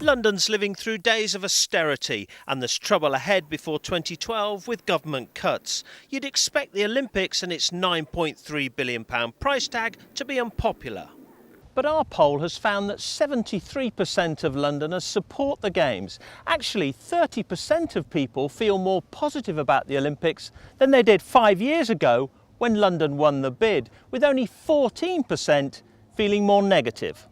London's living through days of austerity, and there's trouble ahead before 2012 with government cuts. You'd expect the Olympics and its £9.3 billion price tag to be unpopular. But our poll has found that 73% of Londoners support the Games. Actually, 30% of people feel more positive about the Olympics than they did 5 years ago when London won the bid, with only 14% feeling more negative.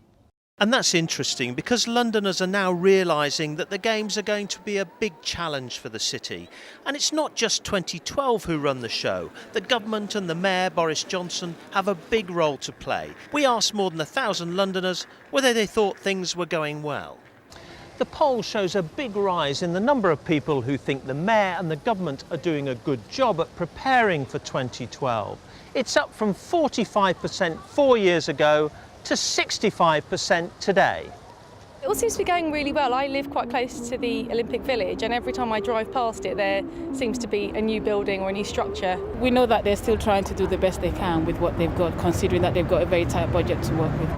And that's interesting because Londoners are now realising that the Games are going to be a big challenge for the city. And it's not just 2012 who run the show. The government and the Mayor, Boris Johnson, have a big role to play. We asked more than 1,000 Londoners whether they thought things were going well. The poll shows a big rise in the number of people who think the Mayor and the government are doing a good job at preparing for 2012. It's up from 45% 4 years ago to 65% today. It all seems to be going really well. I live quite close to the Olympic Village, and every time I drive past it there seems to be a new building or a new structure. We know that they're still trying to do the best they can with what they've got, considering that they've got a very tight budget to work with.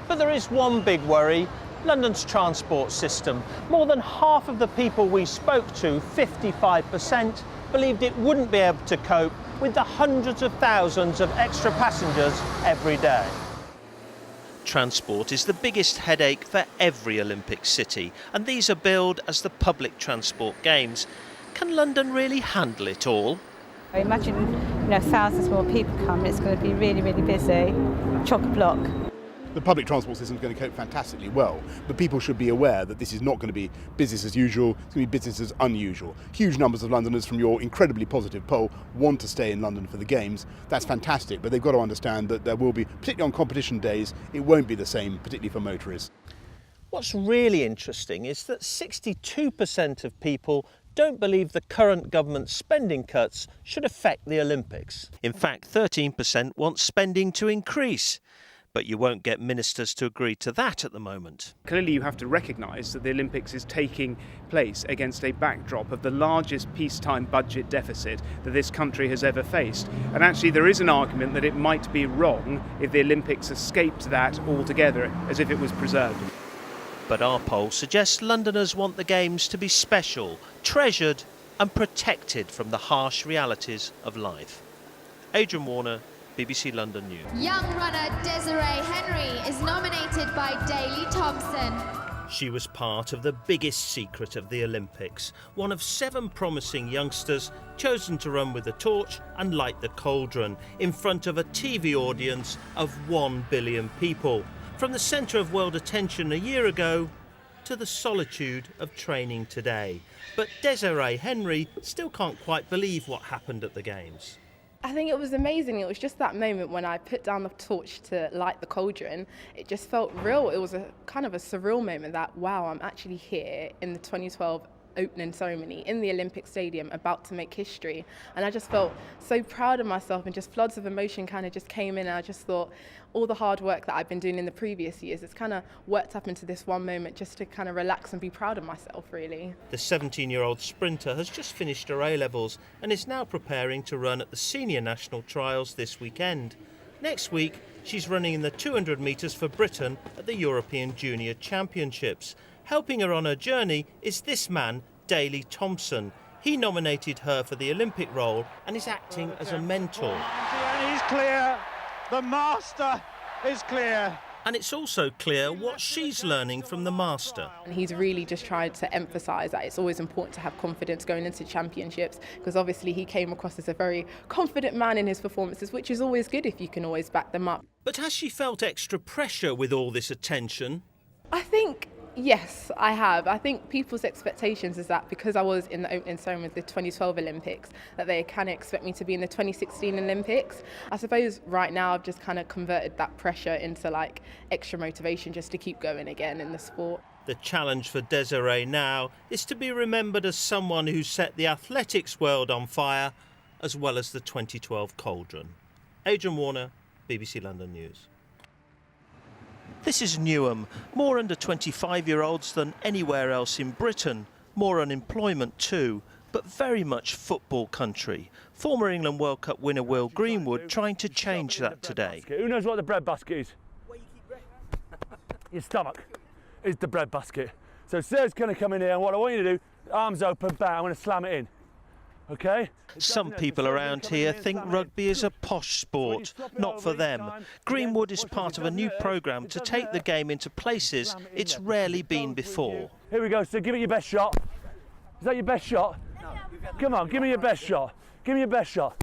But there is one big worry: London's transport system. More than half of the people we spoke to, 55%, believed it wouldn't be able to cope with the hundreds of thousands of extra passengers every day. Transport is the biggest headache for every Olympic city, and these are billed as the public transport games. Can London really handle it all? I imagine, thousands more people come. It's going to be really, really busy, chock-a-block. The public transport system is going to cope fantastically well, but people should be aware that this is not going to be business as usual, it's going to be business as unusual. Huge numbers of Londoners from your incredibly positive poll want to stay in London for the Games. That's fantastic, but they've got to understand that there will be, particularly on competition days, it won't be the same, particularly for motorists. What's really interesting is that 62% of people don't believe the current government's spending cuts should affect the Olympics. In fact, 13% want spending to increase. But you won't get ministers to agree to that at the moment. Clearly you have to recognise that the Olympics is taking place against a backdrop of the largest peacetime budget deficit that this country has ever faced. And actually there is an argument that it might be wrong if the Olympics escaped that altogether, as if it was preserved. But our poll suggests Londoners want the Games to be special, treasured and protected from the harsh realities of life. Adrian Warner, BBC London News. Young runner Desiree Henry is nominated by Daley Thompson. She was part of the biggest secret of the Olympics, one of 7 promising youngsters chosen to run with the torch and light the cauldron in front of a TV audience of 1 billion people. From the centre of world attention a year ago to the solitude of training today. But Desiree Henry still can't quite believe what happened at the Games. I think it was amazing. It was just that moment when I put down the torch to light the cauldron. It just felt real. It was a kind of a surreal moment that, wow, I'm actually here in the 2012 opening ceremony in the Olympic Stadium about to make history. And I just felt so proud of myself, and just floods of emotion kind of just came in, and I just thought all the hard work that I've been doing in the previous years, it's kind of worked up into this one moment just to kind of relax and be proud of myself, really. The 17-year-old sprinter has just finished her A-levels and is now preparing to run at the senior national trials this weekend. Next week, she's running in the 200 metres for Britain at the European Junior Championships. Helping her on her journey is this man, Daley Thompson. He nominated her for the Olympic role and is acting as a mentor. And he's clear. The master is clear. And it's also clear what she's learning from the master. And he's really just tried to emphasise that it's always important to have confidence going into championships, because obviously he came across as a very confident man in his performances, which is always good if you can always back them up. But has she felt extra pressure with all this attention? I think, yes, I have. I think people's expectations is that because I was in the opening ceremony of the 2012 Olympics, that they kind of expect me to be in the 2016 Olympics. I suppose right now I've just kind of converted that pressure into like extra motivation just to keep going again in the sport. The challenge for Desiree now is to be remembered as someone who set the athletics world on fire, as well as the 2012 cauldron. Adrian Warner, BBC London News. This is Newham, more under 25-year-olds than anywhere else in Britain, more unemployment too, but very much football country. Former England World Cup winner Will Greenwood trying to change that today. Who knows what the bread basket is? Your stomach is the bread basket. So Sir's going to come in here, and what I want you to do, arms open, bang, I'm going to slam it in. Okay? Some people around here think rugby is a posh sport. Not for them. Greenwood is part of a new programme to take the game into places it's rarely been before. Here we go, so give it your best shot. Is that your best shot? Come on, give me your best shot. Give me your best shot.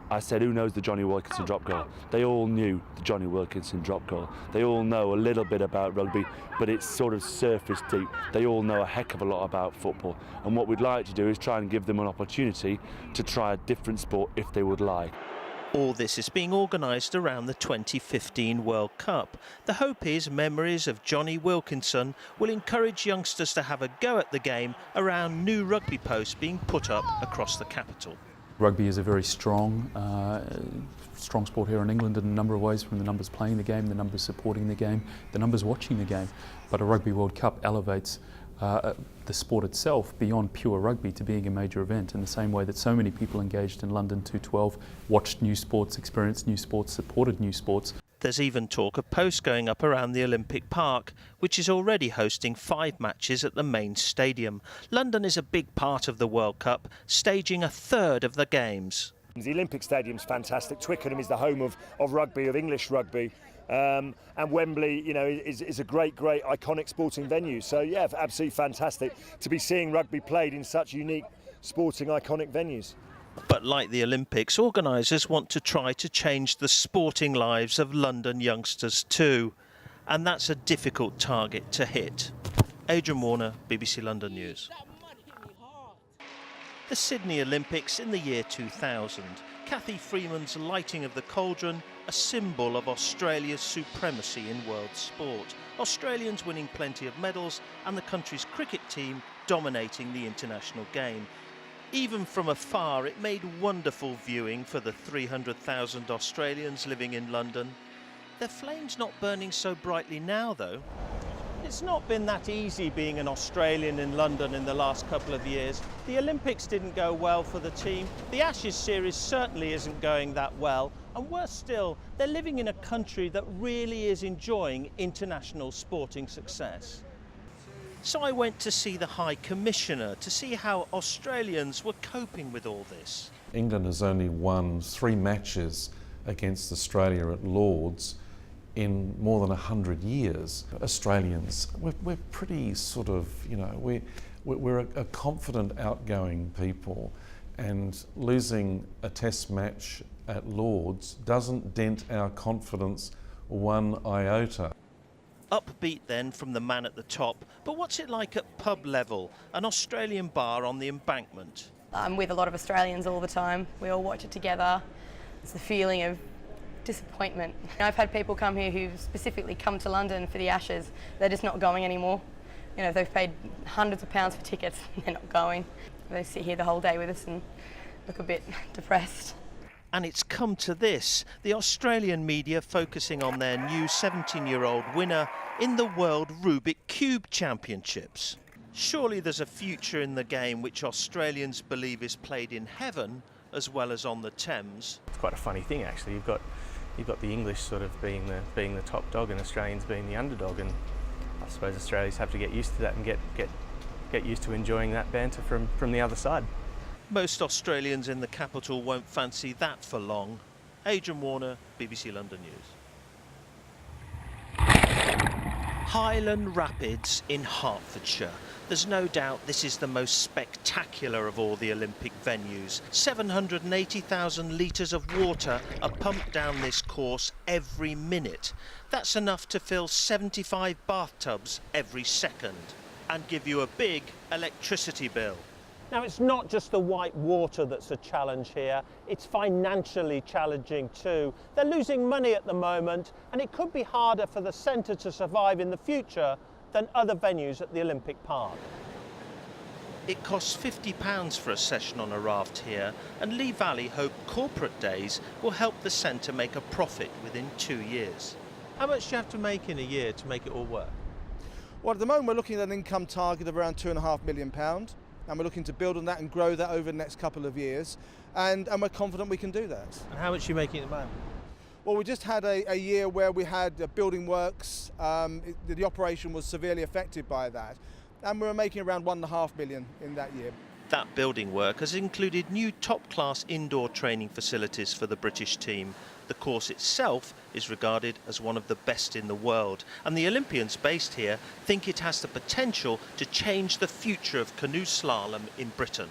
I said, who knows the Johnny Wilkinson drop goal? They all knew the Johnny Wilkinson drop goal. They all know a little bit about rugby, but it's sort of surface deep. They all know a heck of a lot about football. And what we'd like to do is try and give them an opportunity to try a different sport if they would like. All this is being organised around the 2015 World Cup. The hope is memories of Johnny Wilkinson will encourage youngsters to have a go at the game around new rugby posts being put up across the capital. Rugby is a very strong sport here in England in a number of ways, from the numbers playing the game, the numbers supporting the game, the numbers watching the game. But a Rugby World Cup elevates the sport itself beyond pure rugby to being a major event, in the same way that so many people engaged in London 212 watched new sports, experienced new sports, supported new sports. There's even talk of posts going up around the Olympic Park, which is already hosting 5 matches at the main stadium. London is a big part of the World Cup, staging 1/3 of the games. The Olympic Stadium's fantastic. Twickenham is the home of rugby, of English rugby. And Wembley, you know, is a great, iconic sporting venue. So, yeah, absolutely fantastic to be seeing rugby played in such unique, sporting, iconic venues. But like the Olympics, organisers want to try to change the sporting lives of London youngsters too. And that's a difficult target to hit. Adrian Warner, BBC London News. The Sydney Olympics in the year 2000. Cathy Freeman's lighting of the cauldron, a symbol of Australia's supremacy in world sport. Australians winning plenty of medals and the country's cricket team dominating the international game. Even from afar, it made wonderful viewing for the 300,000 Australians living in London. Their flames not burning so brightly now, though. It's not been that easy being an Australian in London in the last couple of years. The Olympics didn't go well for the team. The Ashes series certainly isn't going that well. And worse still, they're living in a country that really is enjoying international sporting success. So I went to see the High Commissioner to see how Australians were coping with all this. England has only won 3 matches against Australia at Lord's in more than 100 years. Australians, we're pretty sort of, you know, we're a confident, outgoing people, and losing a test match at Lord's doesn't dent our confidence one iota. Upbeat then from the man at the top, but what's it like at pub level, an Australian bar on the Embankment? I'm with a lot of Australians all the time. We all watch it together. It's the feeling of disappointment. I've had people come here who've specifically come to London for the Ashes. They're just not going anymore. You know, they've paid hundreds of pounds for tickets, they're not going. They sit here the whole day with us and look a bit depressed. And it's come to this, the Australian media focusing on their new 17-year-old winner in the World Rubik Cube Championships. Surely there's a future in the game which Australians believe is played in heaven as well as on the Thames. It's quite a funny thing actually. You've got the English sort of being the top dog and Australians being the underdog, and I suppose Australians have to get used to that and get used to enjoying that banter from the other side. Most Australians in the capital won't fancy that for long. Adrian Warner, BBC London News. Highland Rapids in Hertfordshire. There's no doubt this is the most spectacular of all the Olympic venues. 780,000 litres of water are pumped down this course every minute. That's enough to fill 75 bathtubs every second and give you a big electricity bill. Now, it's not just the white water that's a challenge here, it's financially challenging too. They're losing money at the moment, and it could be harder for the centre to survive in the future than other venues at the Olympic Park. It costs £50 for a session on a raft here, and Lee Valley hope corporate days will help the centre make a profit within 2 years. How much do you have to make in a year to make it all work? Well, at the moment we're looking at an income target of around £2.5 million. And we're looking to build on that and grow that over the next couple of years, and we're confident we can do that. And how much are you making at the moment? Well, we just had a year where we had building works. The operation was severely affected by that, and we were making around 1.5 million in that year. That building work has included new top-class indoor training facilities for the British team. The course itself is regarded as one of the best in the world, and the Olympians based here think it has the potential to change the future of canoe slalom in Britain.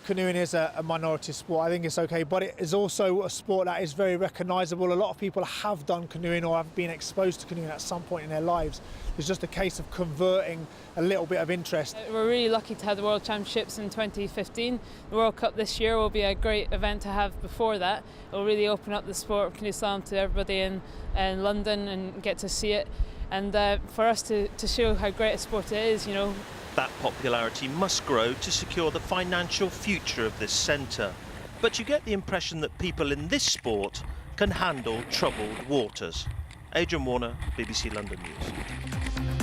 Canoeing is a minority sport. I think it's okay, but it is also a sport that is very recognisable. A lot of people have done canoeing or have been exposed to canoeing at some point in their lives. It's just a case of converting a little bit of interest. We're really lucky to have the World Championships in 2015. The World Cup this year will be a great event to have before that. It will really open up the sport of canoe slalom to everybody in London and get to see it. And for us to show how great a sport it is, you know. That popularity must grow to secure the financial future of this centre. But you get the impression that people in this sport can handle troubled waters. Adrian Warner, BBC London News.